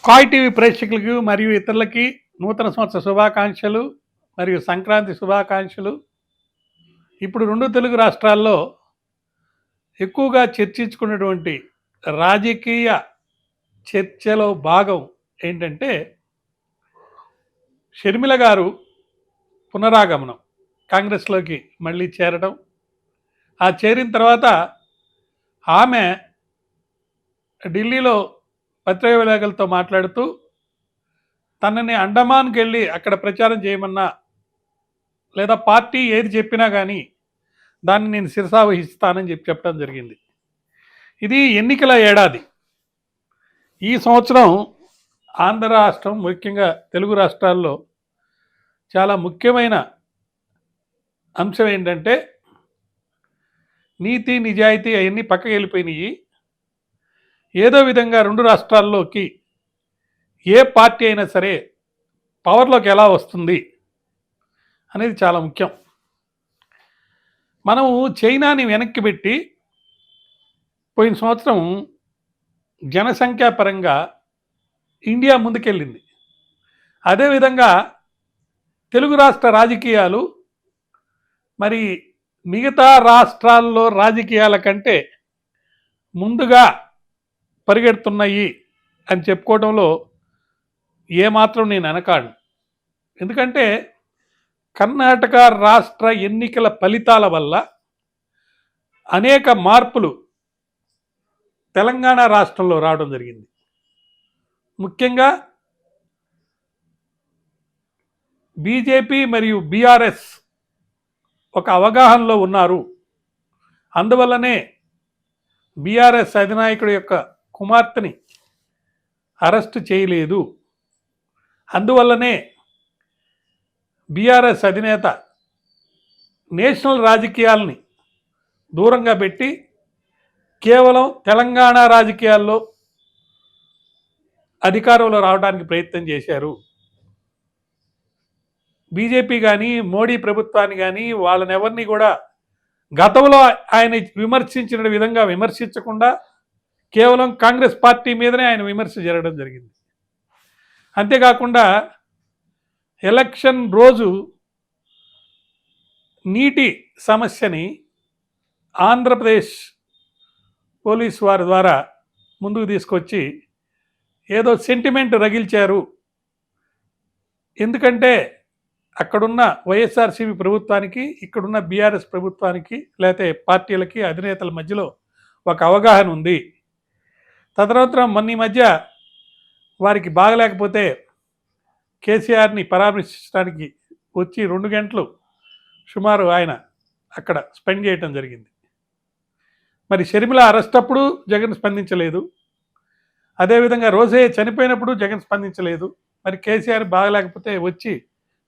కాయ్ TV ప్రేక్షకులకు మరియు ఇతరులకి నూతన సంవత్సర శుభాకాంక్షలు మరియు సంక్రాంతి శుభాకాంక్షలు. ఇప్పుడు 2 తెలుగు రాష్ట్రాల్లో ఎక్కువగా చర్చించుకున్నటువంటి రాజకీయ చర్చలో భాగం ఏంటంటే, షర్మిల గారు పునరాగమనం, కాంగ్రెస్‌లోకి మళ్ళీ చేరడం. ఆ చేరిన తర్వాత ఆమె ఢిల్లీలో పత్రికా విలేకరులతో మాట్లాడుతూ, తనని అండమాన్‌కి వెళ్ళి అక్కడ ప్రచారం చేయమన్నా, లేదా పార్టీ ఏది చెప్పినా కానీ దాన్ని నేను శిరసావహిస్తానని చెప్పడం జరిగింది. ఇది ఎన్నికల ఏడాది. ఈ సంవత్సరం ఆంధ్ర రాష్ట్రం, ముఖ్యంగా తెలుగు రాష్ట్రాల్లో చాలా ముఖ్యమైన అంశం ఏంటంటే, నీతి నిజాయితీ అవన్నీ పక్కకి వెళ్ళిపోయినాయి. ఏదో విధంగా 2 రాష్ట్రాల్లోకి ఏ పార్టీ అయినా సరే పవర్లోకి ఎలా వస్తుంది అనేది చాలా ముఖ్యం. మనము చైనాని వెనక్కి పెట్టి, పోయిన సంవత్సరం జనసంఖ్యాపరంగా ఇండియా ముందుకెళ్ళింది. అదేవిధంగా తెలుగు రాష్ట్ర రాజకీయాలు మరి మిగతా రాష్ట్రాల్లో రాజకీయాల కంటే ముందుగా పరిగెడుతున్నాయి అని చెప్పుకోవడంలో ఏమాత్రం నేను వెనకాడను. ఎందుకంటే కర్ణాటక రాష్ట్ర ఎన్నికల ఫలితాల వల్ల అనేక మార్పులు తెలంగాణ రాష్ట్రంలో రావడం జరిగింది. ముఖ్యంగా బీజేపీ మరియు బీఆర్ఎస్ ఒక అవగాహనలో ఉన్నారు. అందువల్లనే బీఆర్ఎస్ అధినాయకుడి యొక్క కుమార్తెని అరెస్టు చేయలేదు. అందువల్లనే బీఆర్ఎస్ అధినేత నేషనల్ రాజకీయాలని దూరంగా పెట్టి కేవలం తెలంగాణ రాజకీయాల్లో అధికారంలో రావడానికి ప్రయత్నం చేశారు. బీజేపీ కానీ, మోడీ ప్రభుత్వాన్ని కానీ, వాళ్ళని ఎవరిని కూడా గతంలో ఆయన విమర్శించిన విధంగా విమర్శించకుండా కేవలం కాంగ్రెస్ పార్టీ మీదనే ఆయన విమర్శ జరగడం జరిగింది. అంతేకాకుండా ఎలక్షన్ రోజు నీటి సమస్యని ఆంధ్రప్రదేశ్ పోలీసు వారి ద్వారా ముందుకు తీసుకొచ్చి ఏదో సెంటిమెంట్ రగిల్చారు. ఎందుకంటే అక్కడున్న వైఎస్ఆర్సీపీ ప్రభుత్వానికి, ఇక్కడున్న బీఆర్ఎస్ ప్రభుత్వానికి, లేకపోతే పార్టీలకి, అధినేతల మధ్యలో ఒక అవగాహన ఉంది. తదనంతరం మొన్న ఈ మధ్య వారికి బాగలేకపోతే కేసీఆర్ని పరామర్శించడానికి వచ్చి 2 గంటలు సుమారు ఆయన అక్కడ స్పెండ్ చేయటం జరిగింది. మరి షర్మిల అరెస్ట్ అప్పుడు జగన్ స్పందించలేదు. అదేవిధంగా రోజే చనిపోయినప్పుడు జగన్ స్పందించలేదు. మరి కేసీఆర్ బాగలేకపోతే వచ్చి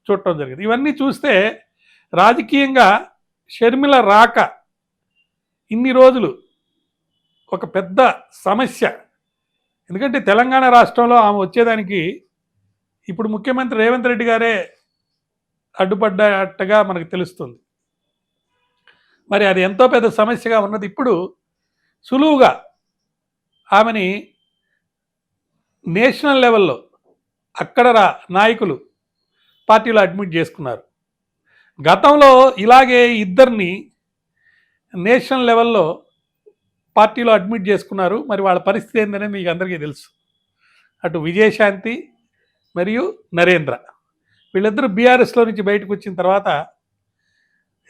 చూడటం జరిగింది. ఇవన్నీ చూస్తే రాజకీయంగా షర్మిల రాక ఇన్ని రోజులు ఒక పెద్ద సమస్య. ఎందుకంటే తెలంగాణ రాష్ట్రంలో ఆమె వచ్చేదానికి ఇప్పుడు ముఖ్యమంత్రి రేవంత్ రెడ్డి గారే అడ్డుపడ్డట్టుగా మనకు తెలుస్తుంది. మరి అది ఎంతో పెద్ద సమస్యగా ఉన్నది. ఇప్పుడు సులువుగా ఆమెని నేషనల్ లెవెల్లో అక్కడ నాయకులు పార్టీలో అడ్మిట్ చేసుకున్నారు. గతంలో ఇలాగే ఇద్దరిని నేషనల్ లెవెల్లో పార్టీలో అడ్మిట్ చేసుకున్నారు. మరి వాళ్ళ పరిస్థితి ఏంటనే మీకు అందరికీ తెలుసు. అటు విజయశాంతి మరియు నరేంద్ర, వీళ్ళిద్దరూ బీఆర్ఎస్లో నుంచి బయటకు వచ్చిన తర్వాత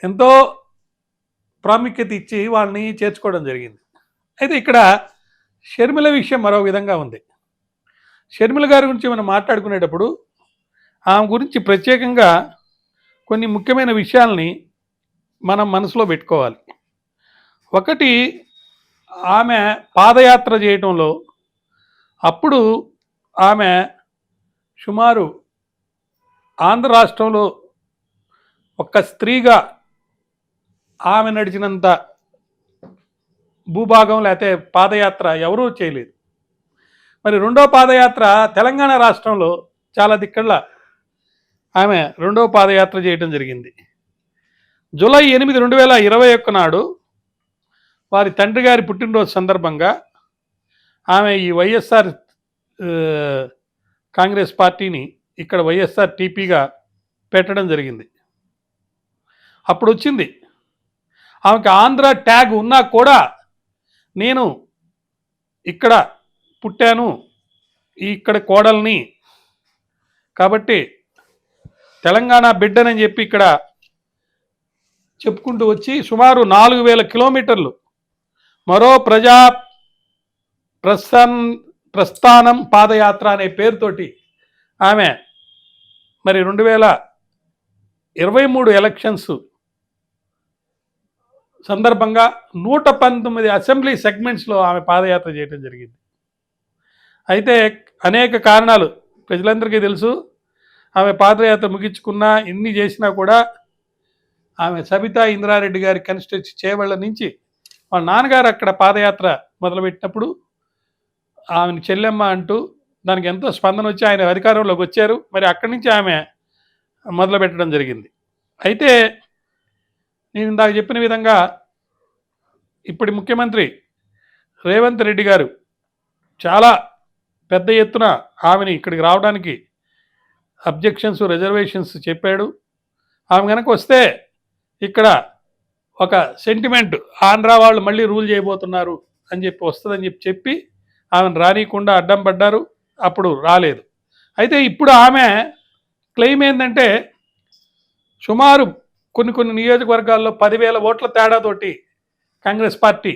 ఎంతో ప్రాముఖ్యత ఇచ్చి వాళ్ళని చేర్చుకోవడం జరిగింది. అయితే ఇక్కడ షర్మిల విషయం మరో విధంగా ఉంది. షర్మిల గారి గురించి మనం మాట్లాడుకునేటప్పుడు ఆమె గురించి ప్రత్యేకంగా కొన్ని ముఖ్యమైన విషయాల్ని మనం మనసులో పెట్టుకోవాలి. ఒకటి, ఆమె పాదయాత్ర చేయటంలో అప్పుడు ఆమె సుమారు ఆంధ్ర రాష్ట్రంలో ఒక స్త్రీగా ఆమె నడిచినంత భూభాగం లేకపోతే పాదయాత్ర ఎవరూ చేయలేదు. మరి రెండో పాదయాత్ర తెలంగాణ రాష్ట్రంలో చాలా దిక్కళ్ళ ఆమె రెండవ పాదయాత్ర చేయడం జరిగింది. జూలై 8, 2021 నాడు వారి తండ్రి గారి పుట్టినరోజు సందర్భంగా ఆమె ఈ వైఎస్ఆర్ కాంగ్రెస్ పార్టీని ఇక్కడ వైఎస్ఆర్ టీపీగా పెట్టడం జరిగింది. అప్పుడు వచ్చింది ఆమెకి ఆంధ్ర ట్యాగ్ ఉన్నా కూడా నేను ఇక్కడ పుట్టాను, ఇక్కడ కోడల్ని, కాబట్టి తెలంగాణ బిడ్డనని చెప్పి ఇక్కడ చెప్పుకుంటూ వచ్చి సుమారు 4000 కిలోమీటర్లు మరో ప్రజా ప్రస్థానం పాదయాత్ర అనే పేరుతోటి ఆమె మరి 2023 ఎలక్షన్స్ సందర్భంగా 119 అసెంబ్లీ సెగ్మెంట్స్లో ఆమె పాదయాత్ర చేయడం జరిగింది. అయితే అనేక కారణాలు ప్రజలందరికీ తెలుసు. ఆమె పాదయాత్ర ముగించుకున్నా ఇన్ని చేసినా కూడా ఆమె సబితా ఇంద్రారెడ్డి గారి కాన్స్టిట్యూన్సీ చేవళ్ళ నుంచి వాళ్ళ నాన్నగారు అక్కడ పాదయాత్ర మొదలుపెట్టినప్పుడు ఆమెను చెల్లెమ్మ అంటూ దానికి ఎంతో స్పందన వచ్చి ఆయన అధికారంలోకి వచ్చారు. మరి అక్కడి నుంచి ఆమె మొదలుపెట్టడం జరిగింది. అయితే నేను ఇందాక చెప్పిన విధంగా ఇప్పటి ముఖ్యమంత్రి రేవంత్ రెడ్డి గారు చాలా పెద్ద ఎత్తున ఆమెని ఇక్కడికి రావడానికి అబ్జెక్షన్స్, రిజర్వేషన్స్ చెప్పాడు. ఆమె కనుక వస్తే ఇక్కడ ఒక సెంటిమెంట్ ఆంధ్ర వాళ్ళు మళ్ళీ రూల్ చేయబోతున్నారు అని చెప్పి వస్తుందని చెప్పి ఆమెను రానియకుండా అడ్డం పడ్డారు. అప్పుడు రాలేదు. అయితే ఇప్పుడు ఆమె క్లెయిమ్ ఏంటంటే సుమారు కొన్ని నియోజకవర్గాల్లో 10,000 ఓట్ల తేడాతోటి కాంగ్రెస్ పార్టీ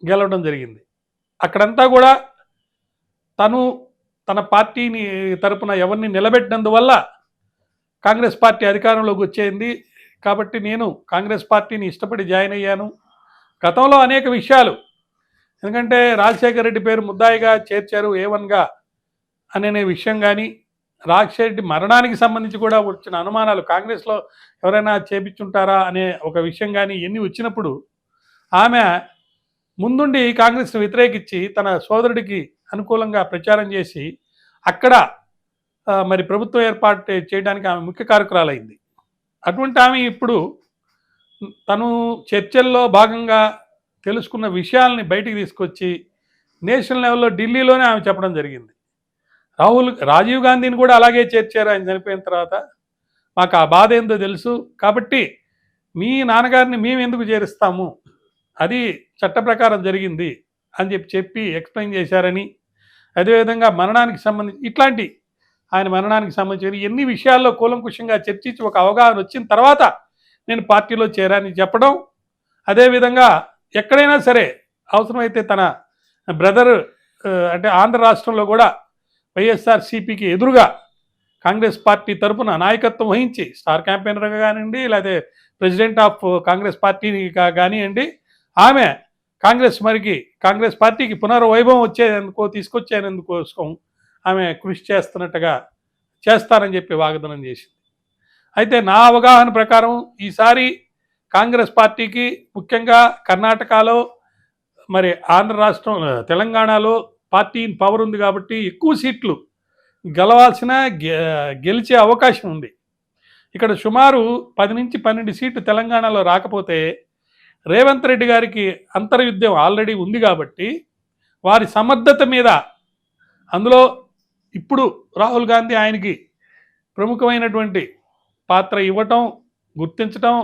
గెలవడం జరిగింది. అక్కడంతా కూడా తన పార్టీని తరపున ఎవరిని నిలబెట్టినందువల్ల కాంగ్రెస్ పార్టీ అధికారంలోకి వచ్చేయింది. కాబట్టి నేను కాంగ్రెస్ పార్టీని ఇష్టపడి జాయిన్ అయ్యాను. గతంలో అనేక విషయాలు, ఎందుకంటే రాజశేఖర రెడ్డి పేరు ముద్దాయిగా చేర్చారు A1గా అనే విషయం కానీ, రాజశేఖర రెడ్డి మరణానికి సంబంధించి కూడా వచ్చిన అనుమానాలు కాంగ్రెస్లో ఎవరైనా చేపించుంటారా అనే ఒక విషయం కానీ ఇవన్నీ వచ్చినప్పుడు ఆమె ముందుండి కాంగ్రెస్ను వ్యతిరేకించి తన సోదరుడికి అనుకూలంగా ప్రచారం చేసి అక్కడ మరి ప్రభుత్వం ఏర్పాటు చేయడానికి ఆమె ముఖ్య కారకురాలైంది. అటువంటి ఆమె ఇప్పుడు తను చర్చల్లో భాగంగా తెలుసుకున్న విషయాల్ని బయటికి తీసుకొచ్చి నేషనల్ లెవెల్లో ఢిల్లీలోనే ఆమె చెప్పడం జరిగింది. రాజీవ్ గాంధీని కూడా అలాగే చేర్చారు ఆయన చనిపోయిన తర్వాత. మాకు ఆ బాధ ఏందో తెలుసు, కాబట్టి మీ నాన్నగారిని మేము ఎందుకు చేరుస్తాము, అది చట్ట ప్రకారం జరిగింది అని చెప్పి ఎక్స్ప్లెయిన్ చేశారని, అదేవిధంగా మరణానికి సంబంధించి ఇట్లాంటి ఆయన మరణానికి సంబంధించిన ఎన్ని విషయాల్లో కూలంకుషంగా చర్చించి ఒక అవగాహన వచ్చిన తర్వాత నేను పార్టీలో చేరాని చెప్పడం, అదేవిధంగా ఎక్కడైనా సరే అవసరమైతే తన బ్రదర్ అంటే ఆంధ్ర రాష్ట్రంలో కూడా వైఎస్ఆర్సీపీకి ఎదురుగా కాంగ్రెస్ పార్టీ తరఫున నాయకత్వం వహించి స్టార్ క్యాంపెయినర్గా కానివ్వండి, లేకపోతే ప్రెసిడెంట్ ఆఫ్ కాంగ్రెస్ పార్టీని కానివ్వండి, ఆమె కాంగ్రెస్ పార్టీకి పునర్వైభవం తీసుకొచ్చేందుకోసం ఆమె కృషి చేస్తారని చెప్పి వాగ్దానం చేసింది. అయితే నా అవగాహన ప్రకారం ఈసారి కాంగ్రెస్ పార్టీకి ముఖ్యంగా కర్ణాటకలో మరి ఆంధ్ర రాష్ట్రం తెలంగాణలో పార్టీ పవర్ ఉంది కాబట్టి ఎక్కువ సీట్లు గెలిచే అవకాశం ఉంది. ఇక్కడ సుమారు 10 నుంచి 12 సీట్లు తెలంగాణలో రాకపోతే రేవంత్ రెడ్డి గారికి అంతర్యుద్ధం ఆల్రెడీ ఉంది కాబట్టి వారి సమర్థత మీద, అందులో ఇప్పుడు రాహుల్ గాంధీ ఆయనకి ప్రముఖమైనటువంటి పాత్ర ఇవ్వటం, గుర్తించటం,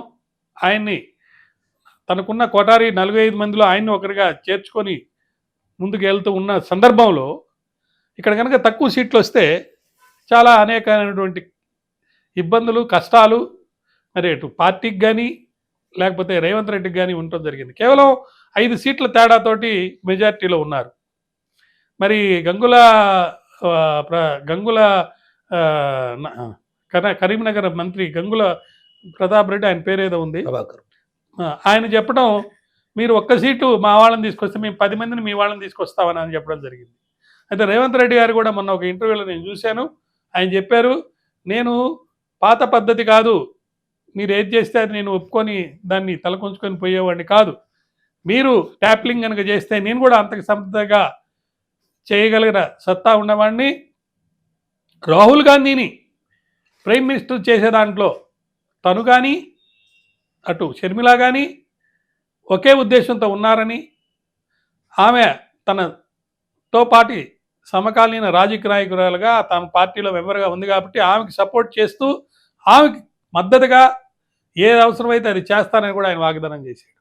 ఆయన్ని తనకున్న కోటారి 45 మందిలో ఆయన్ని ఒకరిగా చేర్చుకొని ముందుకు వెళ్తూ ఉన్న సందర్భంలో ఇక్కడ కనుక తక్కువ సీట్లు వస్తే చాలా అనేకమైనటువంటి ఇబ్బందులు, కష్టాలు మరి అటు పార్టీకి కానీ లేకపోతే రేవంత్ రెడ్డికి కానీ ఉండటం జరిగింది. కేవలం 5 సీట్ల తేడాతోటి మెజార్టీలో ఉన్నారు. మరి గంగుల కరీంనగర్ మంత్రి గంగుల ప్రతాప్ రెడ్డి, ఆయన పేరేదో ఉంది, ఆయన చెప్పడం, మీరు ఒక్క సీటు మా వాళ్ళని తీసుకొస్తే మేము 10 మందిని మీ వాళ్ళని తీసుకొస్తామని అని చెప్పడం జరిగింది. అయితే రేవంత్ రెడ్డి గారు కూడా మొన్న ఒక ఇంటర్వ్యూలో నేను చూశాను, ఆయన చెప్పారు, నేను పాత పద్ధతి కాదు, మీరు ఏది చేస్తే అది నేను ఒప్పుకొని దాన్ని తలకొంచుకొని పోయేవాడిని కాదు, మీరు ట్యాప్లింగ్ కనుక చేస్తే నేను కూడా అంతకు సమర్థంగా చేయగలిగిన సత్తా ఉన్నవాడిని, రాహుల్ గాంధీని ప్రైమ్ మినిస్టర్ చేసే దాంట్లో తను కానీ అటు షర్మిల కానీ ఒకే ఉద్దేశంతో ఉన్నారని, ఆమె తనతో పాటి సమకాలీన రాజకీయ నాయకురాలుగా తన పార్టీలో మెంబర్గా ఉంది కాబట్టి ఆమెకి సపోర్ట్ చేస్తూ ఆమెకి మద్దతుగా ఏది అవసరమైతే అది చేస్తానని కూడా ఆయన వాగ్దానం చేశాడు.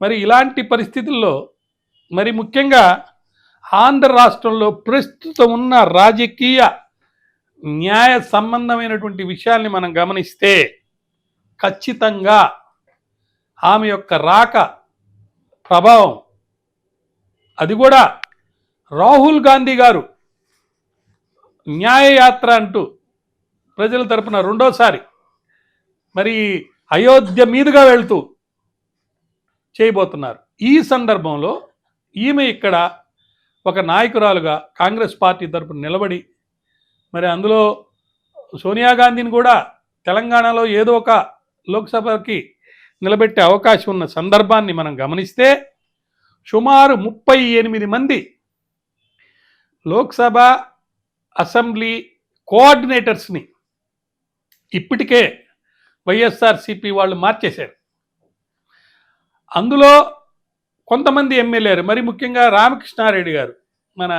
మరి ఇలాంటి పరిస్థితుల్లో మరి ముఖ్యంగా ఆంధ్ర రాష్ట్రంలో ప్రస్తుతం ఉన్న రాజకీయ న్యాయ సంబంధమైనటువంటి విషయాల్ని మనం గమనిస్తే ఖచ్చితంగా ఆమె యొక్క రాక ప్రభావం, అది కూడా రాహుల్ గాంధీ గారు న్యాయయాత్ర అంటూ ప్రజల తరపున రెండోసారి మరి అయోధ్య మీదుగా వెళ్తూ చేయబోతున్నారు. ఈ సందర్భంలో ఈమె ఇక్కడ ఒక నాయకురాలుగా కాంగ్రెస్ పార్టీ తరపున నిలబడి మరి అందులో సోనియా గాంధీని కూడా తెలంగాణలో ఏదో ఒక లోక్సభకి నిలబెట్టే అవకాశం ఉన్న సందర్భాన్ని మనం గమనిస్తే సుమారు 38 మంది లోక్సభ అసెంబ్లీ కోఆర్డినేటర్స్ని ఇప్పటికే వైఎస్ఆర్సీపీ వాళ్ళు మార్చేశారు. అందులో కొంతమంది ఎమ్మెల్యేలు, మరి ముఖ్యంగా రామకృష్ణారెడ్డి గారు, మన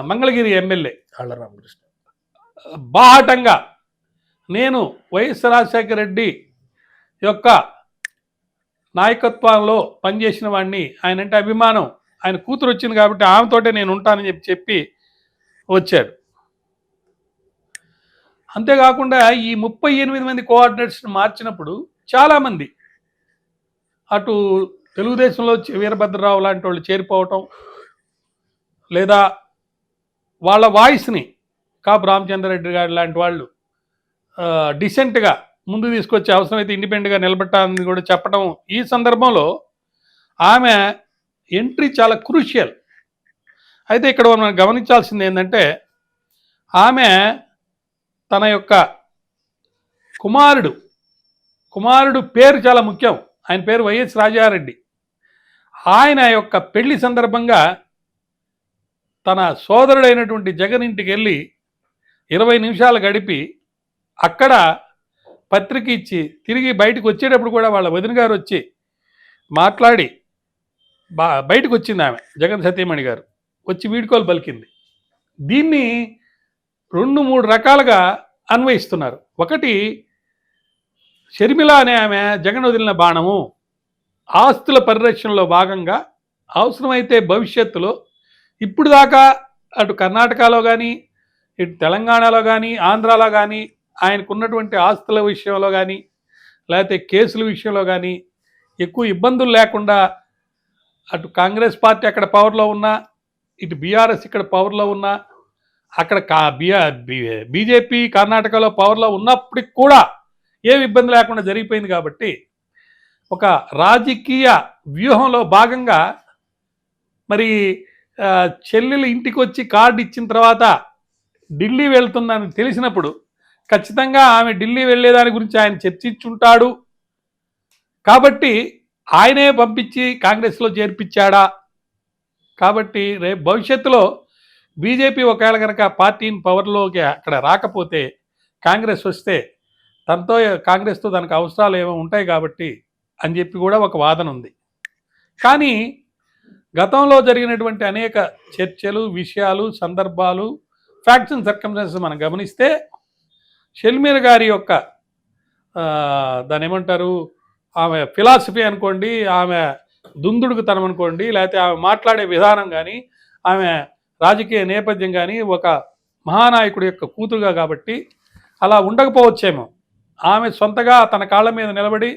మంగళగిరి ఎమ్మెల్యే రామకృష్ణ బాహటంగా నేను వైఎస్ రాజశేఖర రెడ్డి యొక్క నాయకత్వంలో పనిచేసిన వాడిని, ఆయన అంటే అభిమానం, ఆయన కూతురు వచ్చింది కాబట్టి ఆమెతోటే నేను ఉంటానని చెప్పి వచ్చాడు. అంతేకాకుండా ఈ 38 మంది కోఆర్డినేటర్స్ని మార్చినప్పుడు చాలామంది అటు తెలుగుదేశంలో వీరభద్రరావు లాంటి వాళ్ళు చేరిపోవటం, లేదా వాళ్ళ వాయిస్ని కాపు రామచంద్రరెడ్డి గారు లాంటి వాళ్ళు డిసెంట్గా ముందు తీసుకొచ్చే అవసరమైతే ఇండిపెండెంట్గా నిలబెట్టాలని కూడా చెప్పడం, ఈ సందర్భంలో ఆమె ఎంట్రీ చాలా క్రూషియల్. అయితే ఇక్కడ మనం గమనించాల్సింది ఏంటంటే ఆమె తన యొక్క కుమారుడు పేరు చాలా ముఖ్యం. ఆయన పేరు వైఎస్ రాజారెడ్డి. ఆయన యొక్క పెళ్లి సందర్భంగా తన సోదరుడైనటువంటి జగన్ ఇంటికి వెళ్ళి 20 నిమిషాలు గడిపి అక్కడ పత్రిక ఇచ్చి తిరిగి బయటకు వచ్చేటప్పుడు కూడా వాళ్ళ వదిన గారు వచ్చి మాట్లాడి బయటకు వచ్చింది. ఆమె జగన్ సతీమణి గారు వచ్చి వీడ్కోలు పలికింది. దీన్ని 2-3 రకాలుగా అన్వయిస్తున్నారు. ఒకటి, షర్మిల అనే ఆమె జగన్ వదిలిన బాణము, ఆస్తుల పరిరక్షణలో భాగంగా అవసరమైతే భవిష్యత్తులో ఇప్పుడు దాకా అటు కర్ణాటకలో కానీ ఇటు తెలంగాణలో కానీ ఆంధ్రాలో కానీ ఆయనకున్నటువంటి ఆస్తుల విషయంలో కానీ లేకపోతే కేసుల విషయంలో కానీ ఎక్కువ ఇబ్బందులు లేకుండా అటు కాంగ్రెస్ పార్టీ అక్కడ పవర్లో ఉన్నా, ఇటు బీఆర్ఎస్ ఇక్కడ పవర్లో ఉన్నా, అక్కడ బీజేపీ కర్ణాటకలో పవర్లో ఉన్నప్పటికి కూడా ఏమి ఇబ్బంది లేకుండా జరిగిపోయింది. కాబట్టి ఒక రాజకీయ వ్యూహంలో భాగంగా మరి చెల్లెలు ఇంటికి వచ్చి కార్డు ఇచ్చిన తర్వాత ఢిల్లీ వెళ్తుందని తెలిసినప్పుడు ఖచ్చితంగా ఆమె ఢిల్లీ వెళ్ళేదాని గురించి ఆయన చర్చించుంటాడు. కాబట్టి ఆయనే పంపించి కాంగ్రెస్లో చేర్పించాడా? కాబట్టి రేపు భవిష్యత్తులో బీజేపీ ఒకవేళ కనుక పార్టీని పవర్లోకి అక్కడ రాకపోతే కాంగ్రెస్ వస్తే తనతో కాంగ్రెస్తో తనకు అవసరాలు ఏమో ఉంటాయి కాబట్టి అని చెప్పి కూడా ఒక వాదన ఉంది. కానీ గతంలో జరిగినటువంటి అనేక చర్చలు, విషయాలు, సందర్భాలు, ఫ్యాక్ట్స్ అండ్ సర్కమ్స్టాన్సెస్ మనం గమనిస్తే షర్మిల గారి యొక్క దాని ఏమంటారు, ఆమె ఫిలాసఫీ అనుకోండి, ఆమె దుందుడుకుతనం అనుకోండి, లేకపోతే ఆమె మాట్లాడే విధానం కానీ, ఆమె రాజకీయ నేపథ్యం కానీ ఒక మహానాయకుడి యొక్క కూతురుగా కాబట్టి అలా ఉండకపోవచ్చేమో. ఆమె సొంతగా తన కాళ్ళ మీద నిలబడి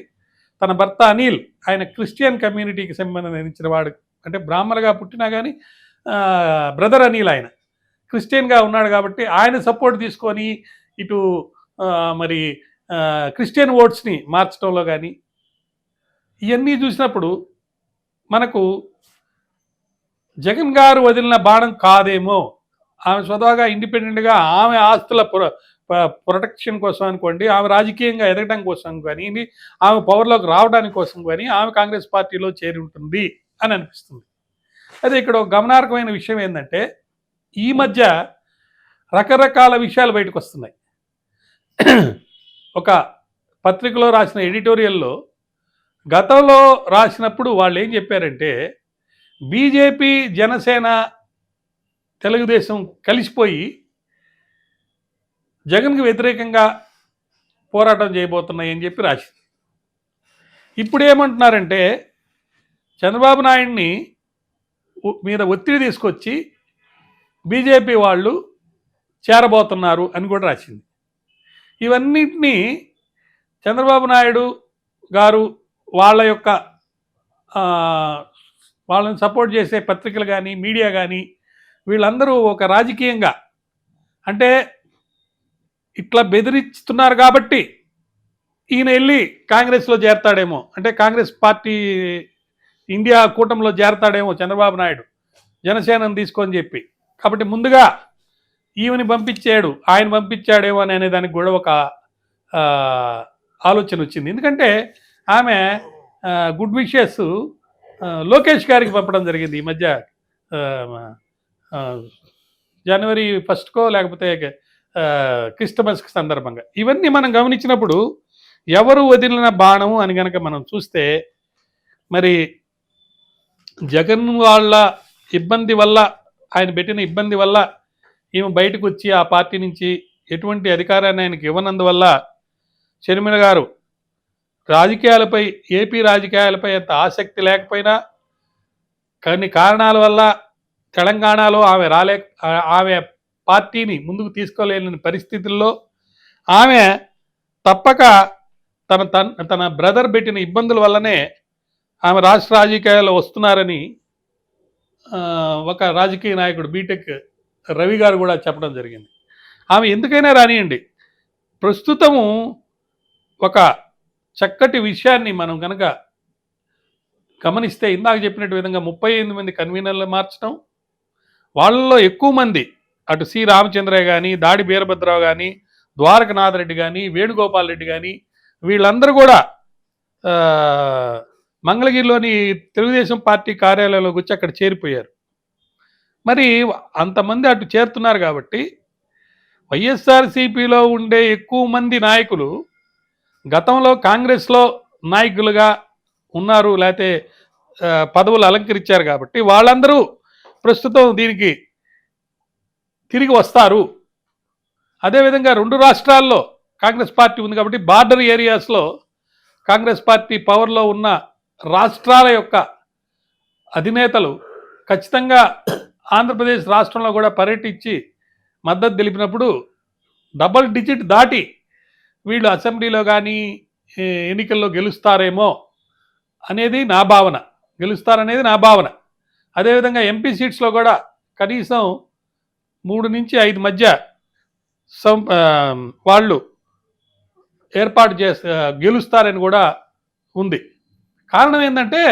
తన భర్త అనిల్, ఆయన క్రిస్టియన్ కమ్యూనిటీకి సంబంధించిన వాడు, అంటే బ్రాహ్మణుగా పుట్టినా కానీ బ్రదర్ అనిల్ ఆయన క్రిస్టియన్గా ఉన్నాడు కాబట్టి ఆయన సపోర్ట్ తీసుకొని ఇటు మరి క్రిస్టియన్ ఓట్స్ని మార్చడంలో కానీ ఇవన్నీ చూసినప్పుడు మనకు జగన్ గారు వదిలిన బాణం కాదేమో, ఆమె స్వతహాగా ఇండిపెండెంట్గా ఆమె ఆస్తుల ప్రొటెక్షన్ కోసం అనుకోండి, ఆమె రాజకీయంగా ఎదగడం కోసం కానీ, ఆమె పవర్లోకి రావడానికి కోసం కానీ ఆమె కాంగ్రెస్ పార్టీలో చేరి ఉంటుంది అని అనిపిస్తుంది. అయితే ఇక్కడ ఒక గమనార్హమైన విషయం ఏంటంటే ఈ మధ్య రకరకాల విషయాలు బయటకు వస్తున్నాయి. ఒక పత్రికలో రాసిన ఎడిటోరియల్లో గతంలో రాసినప్పుడు వాళ్ళు ఏం చెప్పారంటే బీజేపీ జనసేన తెలుగుదేశం కలిసిపోయి జగన్కి వ్యతిరేకంగా పోరాటం చేయబోతున్నాయి అని చెప్పి రాసింది. ఇప్పుడు ఏమంటున్నారంటే చంద్రబాబు నాయుడిని మీద ఒత్తిడి తీసుకొచ్చి బీజేపీ వాళ్ళు చేరబోతున్నారు అని కూడా రాసింది. ఇవన్నిటినీ చంద్రబాబు నాయుడు గారు వాళ్ళ యొక్క వాళ్ళని సపోర్ట్ చేసే పత్రికలు కానీ మీడియా కానీ వీళ్ళందరూ ఒక రాజకీయంగా అంటే ఇట్లా బెదిరిస్తున్నారు కాబట్టి ఈయన వెళ్ళి కాంగ్రెస్లో చేరతాడేమో, అంటే కాంగ్రెస్ పార్టీ ఇండియా కూటమిలో చేరతాడేమో చంద్రబాబు నాయుడు జనసేనను తీసుకొని చెప్పి, కాబట్టి ముందుగా ఈమెని పంపించాడు ఆయన పంపించాడేమో అని అనేదానికి కూడా ఒక ఆలోచన వచ్చింది. ఎందుకంటే ఆమె గుడ్ విషెస్ లోకేష్ గారికి పంపడం జరిగింది ఈ మధ్య జనవరి 1 లేకపోతే క్రిస్టమస్కి సందర్భంగా. ఇవన్నీ మనం గమనించినప్పుడు ఎవరు వదిలిన బాణము అని కనుక మనం చూస్తే మరి జగన్ వాళ్ళ ఇబ్బంది వల్ల ఆయన పెట్టిన ఇబ్బంది వల్ల ఈమె బయటకు వచ్చి ఆ పార్టీ నుంచి ఎటువంటి అధికారాన్ని ఆయనకి ఇవ్వనందువల్ల షర్మిల గారు రాజకీయాలపై ఏపీ రాజకీయాలపై అంత ఆసక్తి లేకపోయినా కొన్ని కారణాల వల్ల తెలంగాణలో ఆమె పార్టీని ముందుకు తీసుకోలేని పరిస్థితుల్లో ఆమె తప్పక తన బ్రదర్ పెట్టిన ఇబ్బందుల వల్లనే ఆమె రాష్ట్ర రాజకీయాల్లో వస్తున్నారని ఒక రాజకీయ నాయకుడు బీటెక్ రవి గారు కూడా చెప్పడం జరిగింది. ఆమె ఎందుకైనా రానియండి, ప్రస్తుతము ఒక చక్కటి విషయాన్ని మనం కనుక గమనిస్తే ఇందాక చెప్పినట్టు విధంగా 38 మంది కన్వీనర్లు మార్చడం, వాళ్ళలో ఎక్కువ మంది అటు సి రామచంద్రయ్య కానీ, దాడి వీరభద్రరావు కానీ, ద్వారకనాథ్ రెడ్డి కానీ, వేణుగోపాల్ రెడ్డి కానీ వీళ్ళందరూ కూడా మంగళగిరిలోని తెలుగుదేశం పార్టీ కార్యాలయంలోకి వచ్చి అక్కడ చేరిపోయారు. మరి అంతమంది అటు చేరుతున్నారు కాబట్టి వైఎస్ఆర్సీపీలో ఉండే ఎక్కువ మంది నాయకులు గతంలో కాంగ్రెస్లో నాయకులుగా ఉన్నారు, లేకపోతే పదవులు అలంకరించారు కాబట్టి వాళ్ళందరూ ప్రస్తుతం దీనికి తిరిగి వస్తారు. అదేవిధంగా 2 రాష్ట్రాల్లో కాంగ్రెస్ పార్టీ ఉంది కాబట్టి బార్డర్ ఏరియాస్లో కాంగ్రెస్ పార్టీ పవర్లో ఉన్న రాష్ట్రాల యొక్క అధినేతలు ఖచ్చితంగా ఆంధ్రప్రదేశ్ రాష్ట్రంలో కూడా పర్యటించి మద్దతు తెలిపినప్పుడు డబుల్ డిజిట్ దాటి వీళ్ళు అసెంబ్లీలో కానీ ఎన్నికల్లో గెలుస్తారేమో అనేది నా భావన, గెలుస్తారనేది నా భావన. అదేవిధంగా ఎంపీ సీట్స్లో కూడా కనీసం 3 నుంచి 5 మధ్య వాళ్ళు ఏర్పాటు గెలుస్తారని కూడా ఉంది. కారణం ఏంటంటే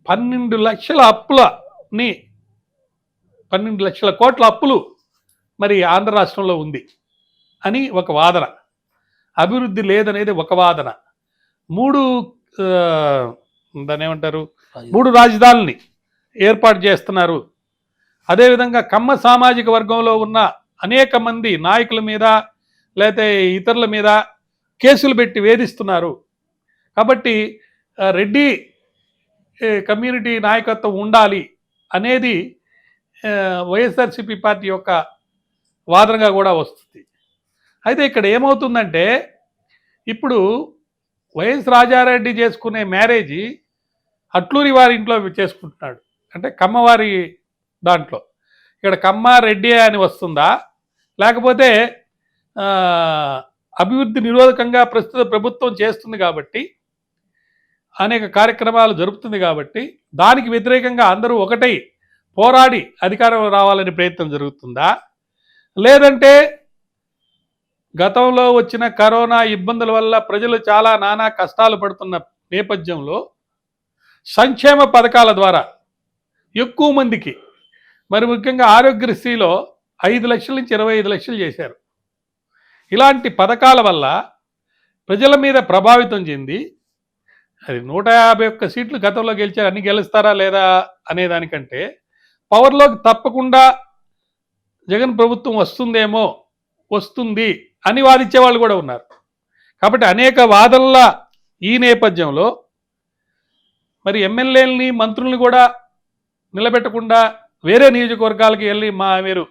12 లక్షల అప్పులని 12 లక్షల కోట్ల అప్పులు మరి ఆంధ్ర రాష్ట్రంలో ఉంది అని ఒక వాదన, అభివృద్ధి లేదనేది ఒక వాదన, 3 రాజధానుల్ని ఏర్పాటు చేస్తున్నారు. అదేవిధంగా కమ్మ సామాజిక వర్గంలో ఉన్న అనేక మంది నాయకుల మీద లేకపోతే ఇతరుల మీద కేసులు పెట్టి వేధిస్తున్నారు. కాబట్టి రెడ్డి కమ్యూనిటీ నాయకత్వం ఉండాలి అనేది వైఎస్ఆర్సీపీ పార్టీ యొక్క వాదనగా కూడా వస్తుంది. అయితే ఇక్కడ ఏమవుతుందంటే ఇప్పుడు వైఎస్ రాజారెడ్డి చేసుకునే మ్యారేజీ అట్లూరి వారి ఇంట్లో చేసుకుంటున్నాడు, అంటే కమ్మవారి దాంట్లో. ఇక్కడ కమ్మ రెడ్డి అని వస్తుందా, లేకపోతే అభివృద్ధి నిరోధకంగా ప్రస్తుత ప్రభుత్వం చేస్తుంది కాబట్టి అనేక కార్యక్రమాలు జరుపుతుంది కాబట్టి దానికి వ్యతిరేకంగా అందరూ ఒకటై పోరాడి అధికారం రావాలని ప్రయత్నం జరుగుతుందా, లేదంటే గతంలో వచ్చిన కరోనా ఇబ్బందుల వల్ల ప్రజలు చాలా నానా కష్టాలు పడుతున్న నేపథ్యంలో సంక్షేమ పథకాల ద్వారా ఎక్కువ మందికి, మరి ముఖ్యంగా ఆరోగ్యశ్రీలో 5 లక్షల నుంచి 25 లక్షలు చేశారు. ఇలాంటి పథకాల వల్ల ప్రజల మీద ప్రభావితం చెంది అది 151 సీట్లు గతంలో గెలిచారు, అన్ని గెలుస్తారా లేదా అనేదానికంటే పవర్లోకి తప్పకుండా జగన్ ప్రభుత్వం వస్తుంది అని వాదించే వాళ్ళు కూడా ఉన్నారు. కాబట్టి అనేక వాదనల ఈ నేపథ్యంలో మరి ఎమ్మెల్యేలని మంత్రుల్ని కూడా నిలబెట్టకుండా వేరే నియోజకవర్గాలకి వెళ్ళి మీరు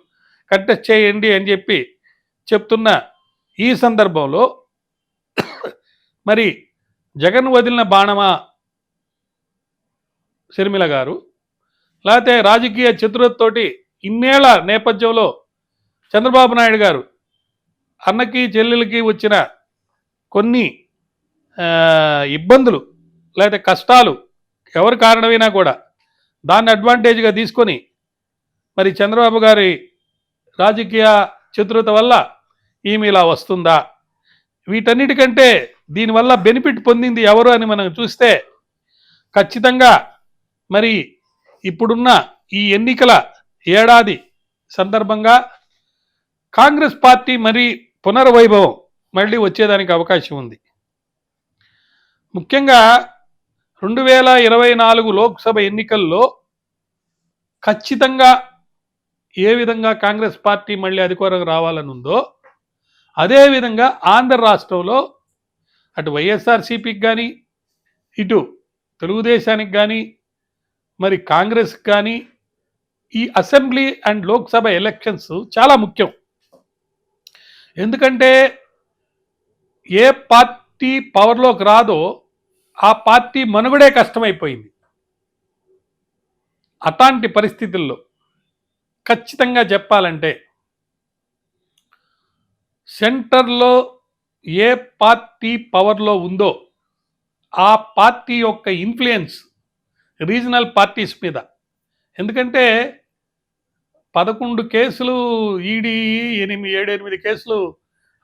కంటెస్ట్ చేయండి అని చెప్పి చెప్తున్న ఈ సందర్భంలో మరి జగన్ వదిలిన బాణమా షర్మిల గారు, లేకపోతే రాజకీయ చతురతతోటి ఇన్నేళ్ల నేపథ్యంలో చంద్రబాబు నాయుడు గారు అన్నకి చెల్లెలకి వచ్చిన కొన్ని ఇబ్బందులు లేకపోతే కష్టాలు ఎవరి కారణమైనా కూడా దాన్ని అడ్వాంటేజ్గా తీసుకొని మరి చంద్రబాబు గారి రాజకీయ చతురత వల్ల ఈమె ఇలా వస్తుందా, వీటన్నిటికంటే దీనివల్ల బెనిఫిట్ పొందింది ఎవరు అని మనం చూస్తే ఖచ్చితంగా మరి ఇప్పుడున్న ఈ ఎన్నికల ఏడాది సందర్భంగా కాంగ్రెస్ పార్టీ మరి పునర్వైభవం మళ్ళీ వచ్చేదానికి అవకాశం ఉంది. ముఖ్యంగా 2024 లోక్సభ ఎన్నికల్లో ఖచ్చితంగా ఏ విధంగా కాంగ్రెస్ పార్టీ మళ్ళీ అధికారం రావాలని ఉందో అదేవిధంగా ఆంధ్ర రాష్ట్రంలో అటు వైఎస్ఆర్సీపీకి కానీ ఇటు తెలుగుదేశానికి కానీ మరి కాంగ్రెస్కి కానీ ఈ అసెంబ్లీ అండ్ లోక్సభ ఎలక్షన్స్ చాలా ముఖ్యం. ఎందుకంటే ఏ పార్టీ పవర్లోకి రాదో ఆ పార్టీ మనుగడే కష్టమైపోయింది. అట్లాంటి పరిస్థితుల్లో ఖచ్చితంగా చెప్పాలంటే సెంటర్లో ఏ పార్టీ పవర్లో ఉందో ఆ పార్టీ యొక్క ఇన్ఫ్లుయెన్స్ రీజనల్ పార్టీస్ మీద, ఎందుకంటే 11 కేసులు ఈడీ 7-8 కేసులు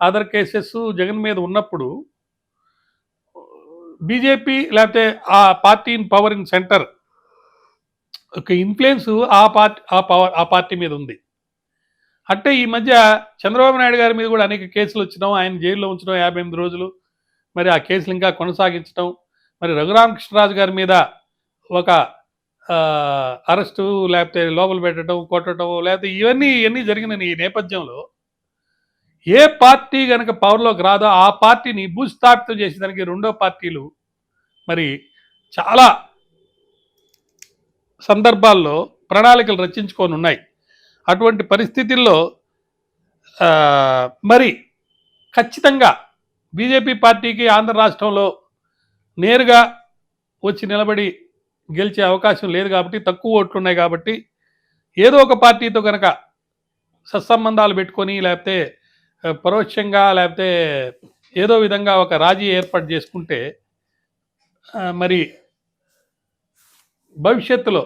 అదర్ కేసెస్ జగన్ మీద ఉన్నప్పుడు బీజేపీ లేకపోతే ఆ party in power in centre ఒక ఇన్ఫ్లుయెన్స్ ఆ పార్టీ మీద ఉంది. అంటే ఈ మధ్య చంద్రబాబు నాయుడు గారి మీద కూడా అనేక కేసులు వచ్చినాం, ఆయన జైల్లో ఉంచడం 58 రోజులు, మరి ఆ కేసులు ఇంకా కొనసాగించడం, మరి రఘురామకృష్ణరాజు గారి మీద ఒక అరెస్టు లేకపోతే లోపల పెట్టడం కొట్టడం లేకపోతే ఇవన్నీ జరిగిన ఈ నేపథ్యంలో ఏ పార్టీ కనుక పవర్లోకి రాదో ఆ పార్టీని భూస్థాపితం చేసేదానికి రెండో పార్టీలు మరి చాలా సందర్భాల్లో ప్రణాళికలు రచించుకొని ఉన్నాయి. అటువంటి పరిస్థితుల్లో మరి ఖచ్చితంగా బీజేపీ పార్టీకి ఆంధ్ర రాష్ట్రంలో నేరుగా వచ్చి నిలబడి గెలిచే అవకాశం లేదు కాబట్టి, తక్కువ ఓట్లు ఉన్నాయి కాబట్టి ఏదో ఒక పార్టీతో కనుక సత్సంబంధాలు పెట్టుకొని లేకపోతే పరోక్షంగా లేకపోతే ఏదో విధంగా ఒక రాజీ ఏర్పాటు చేసుకుంటే మరి భవిష్యత్తులో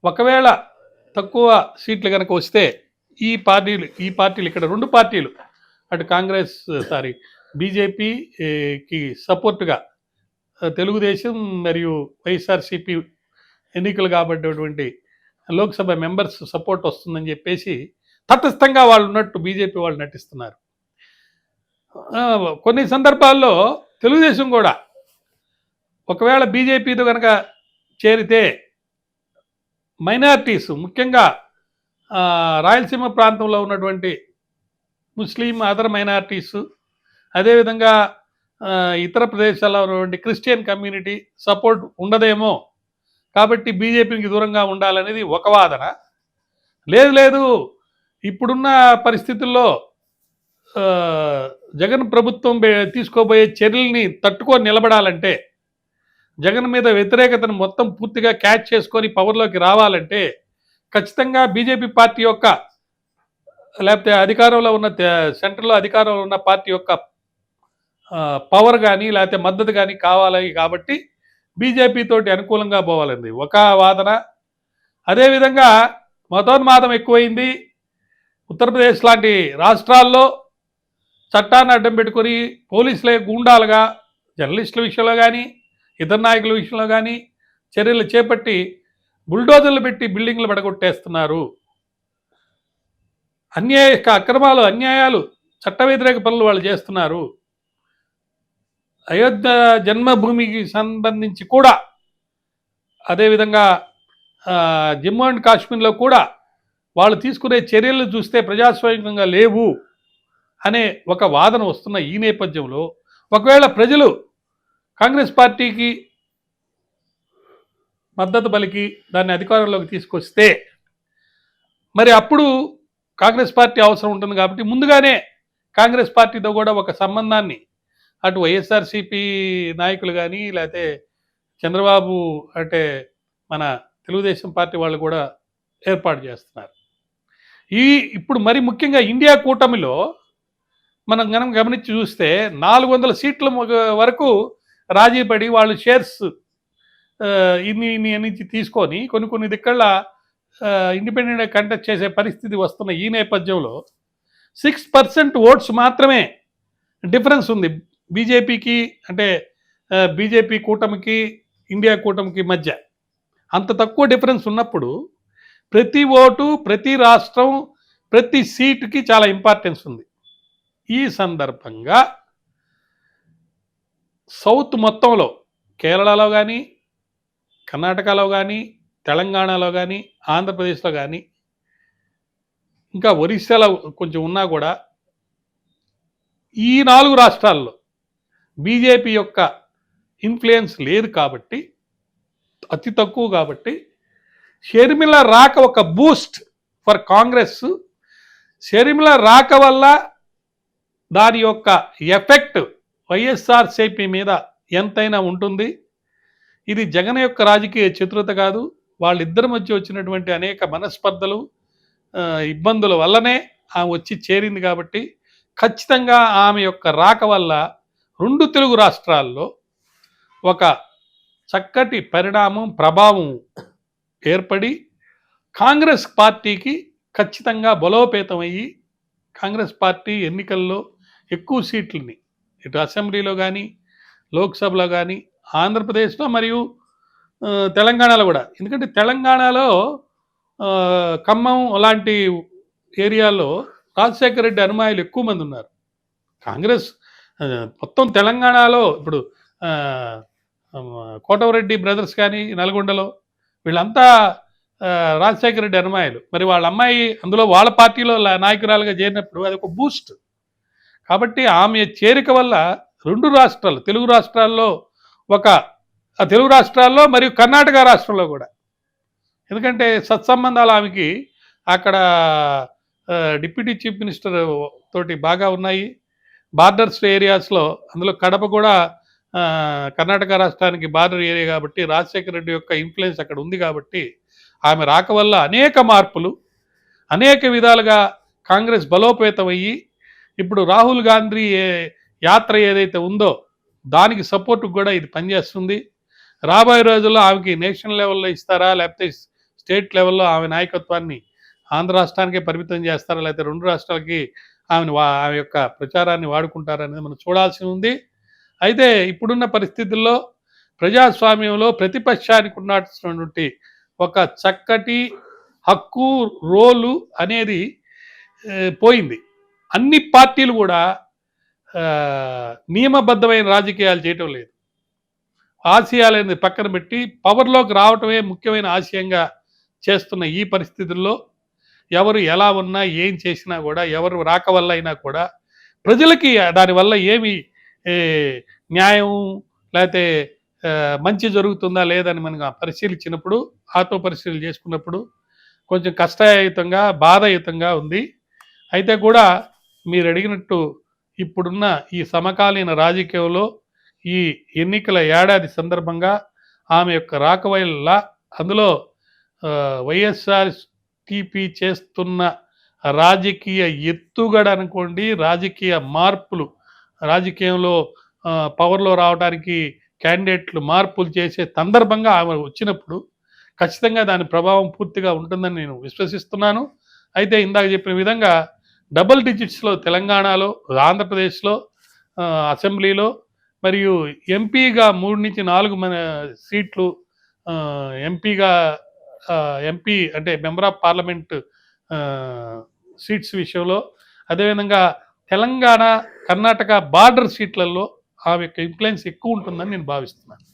ఒకవేళ తక్కువ సీట్లు కనుక వస్తే ఈ పార్టీలు ఇక్కడ రెండు పార్టీలు అటు కాంగ్రెస్ బీజేపీకి సపోర్టుగా తెలుగుదేశం మరియు వైఎస్ఆర్సీపీ ఎన్నికలు కాబట్టినటువంటి లోక్సభ మెంబర్స్ సపోర్ట్ వస్తుందని చెప్పేసి తటస్థంగా వాళ్ళు ఉన్నట్టు బీజేపీ వాళ్ళు నటిస్తున్నారు. కొన్ని సందర్భాల్లో తెలుగుదేశం కూడా ఒకవేళ బీజేపీతో కనుక చేరితే మైనారిటీస్ ముఖ్యంగా రాయలసీమ ప్రాంతంలో ఉన్నటువంటి ముస్లిం అదర్ మైనారిటీస్, అదేవిధంగా ఇతర ప్రదేశాల్లో ఉన్నటువంటి క్రిస్టియన్ కమ్యూనిటీ సపోర్ట్ ఉండదేమో కాబట్టి బీజేపీకి దూరంగా ఉండాలనేది ఒక వాదన. లేదు ఇప్పుడున్న పరిస్థితుల్లో జగన్ ప్రభుత్వం తీసుకోబోయే చర్యల్ని తట్టుకొని నిలబడాలంటే, జగన్ మీద వ్యతిరేకతను మొత్తం పూర్తిగా క్యాచ్ చేసుకొని పవర్లోకి రావాలంటే ఖచ్చితంగా బీజేపీ పార్టీ యొక్క లేకపోతే అధికారంలో ఉన్న సెంట్రల్లో అధికారంలో ఉన్న పార్టీ యొక్క పవర్ కానీ లేకపోతే మద్దతు కానీ కావాలి. కాబట్టి బీజేపీ తోటి అనుకూలంగా పోవాలండి ఒక వాదన. అదేవిధంగా మతోన్మాదం ఎక్కువైంది. ఉత్తరప్రదేశ్ లాంటి రాష్ట్రాల్లో చట్టాన్ని అడ్డం పెట్టుకొని పోలీసులే గూండాలుగా జర్నలిస్టుల విషయంలో కానీ ఇతర నాయకుల విషయంలో కానీ చర్యలు చేపట్టి బుల్డోజర్లు పెట్టి బిల్డింగ్లు పడగొట్టేస్తున్నారు. అక్రమాలు అన్యాయాలు చట్ట వ్యతిరేక పనులు వాళ్ళు చేస్తున్నారు. అయోధ్య జన్మభూమికి సంబంధించి కూడా అదేవిధంగా జమ్మూ అండ్ కాశ్మీర్లో కూడా వాళ్ళు తీసుకునే చర్యలు చూస్తే ప్రజాస్వామికంగా లేవు అనే ఒక వాదన వస్తున్న ఈ నేపథ్యంలో ఒకవేళ ప్రజలు కాంగ్రెస్ పార్టీకి మద్దతు పలికి దాన్ని అధికారంలోకి తీసుకొస్తే మరి అప్పుడు కాంగ్రెస్ పార్టీ అవసరం ఉంటుంది కాబట్టి ముందుగానే కాంగ్రెస్ పార్టీతో కూడా ఒక సంబంధాన్ని అటు వైఎస్ఆర్సీపీ నాయకులు కానీ లేకపోతే చంద్రబాబు అంటే మన తెలుగుదేశం పార్టీ వాళ్ళు కూడా ఏర్పాటు చేస్తున్నారు. ఇప్పుడు మరి ముఖ్యంగా ఇండియా కూటమిలో మనం గమనించి చూస్తే 400 సీట్ల వరకు రాజీ పడి వాళ్ళు షేర్స్ ఇన్ని నుంచి తీసుకొని కొన్ని దిక్కళ్ళ ఇండిపెండెంట్గా కంటెస్ట్ చేసే పరిస్థితి వస్తున్న ఈ నేపథ్యంలో 6% ఓట్స్ మాత్రమే డిఫరెన్స్ ఉంది బీజేపీకి, అంటే బీజేపీ కూటమికి ఇండియా కూటమికి మధ్య. అంత తక్కువ డిఫరెన్స్ ఉన్నప్పుడు ప్రతి ఓటు, ప్రతి రాష్ట్రం, ప్రతి సీటుకి చాలా ఇంపార్టెన్స్ ఉంది. ఈ సందర్భంగా సౌత్ మొత్తంలో కేరళలో కానీ, కర్ణాటకలో కానీ, తెలంగాణలో కానీ, ఆంధ్రప్రదేశ్లో కానీ, ఇంకా ఒరిస్సాలో కొంచెం ఉన్నా కూడా ఈ 4 రాష్ట్రాల్లో బీజేపీ యొక్క ఇన్ఫ్లుయెన్స్ లేదు కాబట్టి, అతి తక్కువ కాబట్టి షర్మిల రాక ఒక బూస్ట్ ఫర్ కాంగ్రెస్. షర్మిల రాక వల్ల దాని యొక్క ఎఫెక్ట్ వైఎస్ఆర్సీపీ మీద ఎంతైనా ఉంటుంది. ఇది జగన్ యొక్క రాజకీయ చతురత కాదు, వాళ్ళిద్దరి మధ్య వచ్చినటువంటి అనేక మనస్పర్ధలు, ఇబ్బందుల వల్లనే ఆమె వచ్చి చేరింది. కాబట్టి ఖచ్చితంగా ఆమె యొక్క రాక వల్ల 2 తెలుగు రాష్ట్రాల్లో ఒక చక్కటి పరిణామం, ప్రభావం ఏర్పడి కాంగ్రెస్ పార్టీకి ఖచ్చితంగా బలోపేతం అయ్యి కాంగ్రెస్ పార్టీ ఎన్నికల్లో ఎక్కువ సీట్లని ఇటు అసెంబ్లీలో కానీ, లోక్సభలో కానీ, ఆంధ్రప్రదేశ్లో మరియు తెలంగాణలో కూడా. ఎందుకంటే తెలంగాణలో ఖమ్మం అలాంటి ఏరియాలో రాజశేఖర రెడ్డి అనుమాయులు ఎక్కువ మంది ఉన్నారు. కాంగ్రెస్ మొత్తం తెలంగాణలో ఇప్పుడు కోటవరెడ్డి బ్రదర్స్ కానీ నల్గొండలో వీళ్ళంతా రాజశేఖర రెడ్డి అనుమాయులు. మరి వాళ్ళ అమ్మాయి అందులో వాళ్ళ పార్టీలో నాయకురాలుగా చేరినప్పుడు అది ఒక బూస్ట్. కాబట్టి ఆమె చేరిక వల్ల 2 రాష్ట్రాలు, తెలుగు రాష్ట్రాల్లో తెలుగు రాష్ట్రాల్లో మరియు కర్ణాటక రాష్ట్రంలో కూడా, ఎందుకంటే సత్సంబంధాలు ఆమెకి అక్కడ డిప్యూటీ చీఫ్ మినిస్టర్ తోటి బాగా ఉన్నాయి. బార్డర్స్ ఏరియాస్లో, అందులో కడప కూడా కర్ణాటక రాష్ట్రానికి బార్డర్ ఏరియా కాబట్టి రాజశేఖర రెడ్డి యొక్క ఇన్ఫ్లుయెన్స్ అక్కడ ఉంది. కాబట్టి ఆమె రాక వల్ల అనేక మార్పులు, అనేక విధాలుగా కాంగ్రెస్ బలోపేతం అయ్యి ఇప్పుడు రాహుల్ గాంధీ యాత్ర ఏదైతే ఉందో దానికి సపోర్ట్ కూడా ఇది పనిచేస్తుంది. రాబోయే రోజుల్లో ఆమెకి నేషనల్ లెవెల్లో ఇస్తారా, లేకపోతే స్టేట్ లెవెల్లో ఆమె నాయకత్వాన్ని ఆంధ్ర రాష్ట్రానికే పరిమితం చేస్తారా, లేకపోతే 2 రాష్ట్రాలకి ఆమె యొక్క ప్రచారాన్ని వాడుకుంటారనేది మనం చూడాల్సి ఉంది. అయితే ఇప్పుడున్న పరిస్థితుల్లో ప్రజాస్వామ్యంలో ప్రతిపక్షానికి ఉన్నటువంటి ఒక చక్కటి హక్కు, రోలు అనేది పోయింది. అన్ని పార్టీలు కూడా నియమబద్ధమైన రాజకీయాలు చేయటం లేదు. ఆశయాలనేది పక్కన పెట్టి పవర్లోకి రావటమే ముఖ్యమైన ఆశయంగా చేస్తున్న ఈ పరిస్థితుల్లో ఎవరు ఎలా ఉన్నా, ఏం చేసినా కూడా, ఎవరు రాక వల్ల అయినా కూడా ప్రజలకి దానివల్ల ఏమి న్యాయం లేకపోతే మంచి జరుగుతుందా లేదని మనం పరిశీలించినప్పుడు, ఆత్మ పరిశీలన చేసుకున్నప్పుడు కొంచెం కష్టయుతంగా, బాధాయుతంగా ఉంది. అయితే కూడా మీరు అడిగినట్టు ఇప్పుడున్న ఈ సమకాలీన రాజకీయంలో ఈ ఎన్నికల ఏడాది సందర్భంగా ఆమె యొక్క రాక వల్ల, అందులో వైఎస్ఆర్సీపీ చేస్తున్న రాజకీయ ఎత్తుగడ అనుకోండి, రాజకీయ మార్పులు, రాజకీయంలో పవర్లో రావడానికి క్యాండిడేట్లు మార్పులు చేసే సందర్భంగా ఆమె వచ్చినప్పుడు ఖచ్చితంగా దాని ప్రభావం పూర్తిగా ఉంటుందని నేను విశ్వసిస్తున్నాను. అయితే ఇందాక చెప్పిన విధంగా డబుల్ డిజిట్స్లో తెలంగాణలో, ఆంధ్రప్రదేశ్లో అసెంబ్లీలో మరియు ఎంపీగా 3 నుంచి 4 సీట్లు, ఎంపీ అంటే మెంబర్ ఆఫ్ పార్లమెంట్ సీట్స్ విషయంలో, అదేవిధంగా తెలంగాణ, కర్ణాటక బార్డర్ సీట్లలో ఆమె యొక్క ఇన్ఫ్లుయెన్స్ ఎక్కువ ఉంటుందని నేను భావిస్తున్నాను.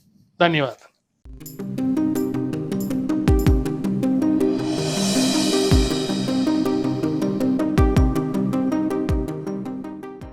ధన్యవాదాలు.